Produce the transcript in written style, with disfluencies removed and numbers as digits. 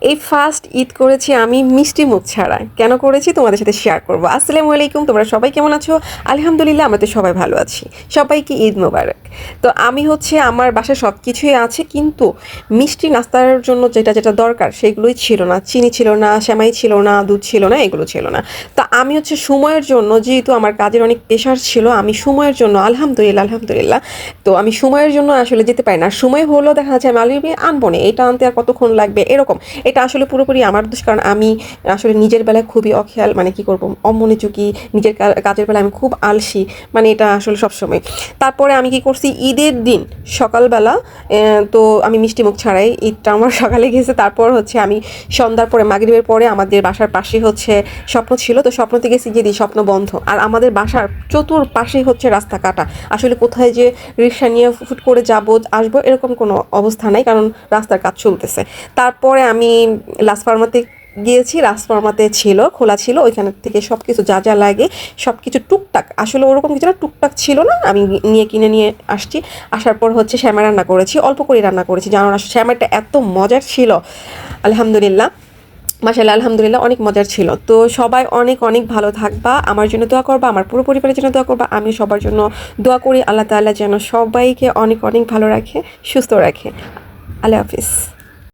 এই ফার্স্ট ঈদ করেছি আমি মিষ্টি মুখ ছাড়া। কেন করেছি তোমাদের সাথে শেয়ার করবো। আসসালামু আলাইকুম, তোমরা সবাই কেমন আছো? আলহামদুলিল্লাহ, আমরা তো সবাই ভালো আছি। সবাইকে ঈদ মোবারক। তো আমি আমার বাসায় সব কিছুই আছে, কিন্তু মিষ্টি নাস্তার জন্য যেটা যেটা দরকার সেগুলোই ছিল না। চিনি ছিল না, সেমাই ছিল না, দুধ ছিল না, এগুলো ছিল না। তো আমি সময়ের জন্য, যেহেতু আমার কাজের অনেক প্রেশার ছিল, আমি সময়ের জন্য আলহামদুলিল্লাহ তো আমি সময়ের জন্য আসলে যেতে পারি না। সময় হলেও দেখা যাচ্ছে আমি অলরেডি আনবো না, এটা আনতে আর কতক্ষণ লাগবে এরকম। এটা আসলে পুরোপুরি আমার দোষ, কারণ আমি আসলে নিজের বেলায় খুবই অখেয়াল, মানে কি করবো, অমনোযোগী। নিজের কাজের বেলায় আমি খুব আলসি, মানে এটা আসলে সবসময়। তারপরে আমি কি করছি, ঈদের দিন সকালবেলা তো আমি মিষ্টি মুখ ছাড়াই, ঈদটা আমার সকালে গেছে। তারপর আমি সন্ধ্যার পরে, মাগরিবের পরে আমাদের বাসার পাশে স্বপ্ন ছিল, তো স্বপ্নতে গেছি, গিয়ে দিই স্বপ্ন বন্ধ। আর আমাদের বাসার চতুর্পাশেই রাস্তা কাটা। আসলে কোথায় যে রিক্সা নিয়ে ফুট করে যাবো আসবো এরকম কোনো অবস্থা নাই, কারণ রাস্তার কাজ চলতেছে। তারপরে আমি লাস্ট ফার্মাতে গিয়েছি। লাস্ট ফার্মাতে ছিল, খোলা ছিল, ওইখান থেকে সব কিছু যা যা লাগে সব কিছু টুকটাক, আসলে ওরকম কিছু না, টুকটাক ছিল না, আমি কিনে নিয়ে আসছি। আসার পর শ্যামা রান্না করেছি, অল্প করে রান্না করেছি, জানো না শ্যামাটা এত মজার ছিল। আলহামদুলিল্লাহ, মাশাআল্লাহ, আলহামদুলিল্লাহ, অনেক মজার ছিল। তো সবাই অনেক অনেক ভালো থাকবা, আমার জন্য দোয়া করবা, আমার পুরো পরিবারের জন্য দোয়া করবা। আমি সবার জন্য দোয়া করি, আল্লাহ তাআলা যেন সবাইকে অনেক অনেক ভালো রাখে, সুস্থ রাখে। আল্লাহ হাফিজ।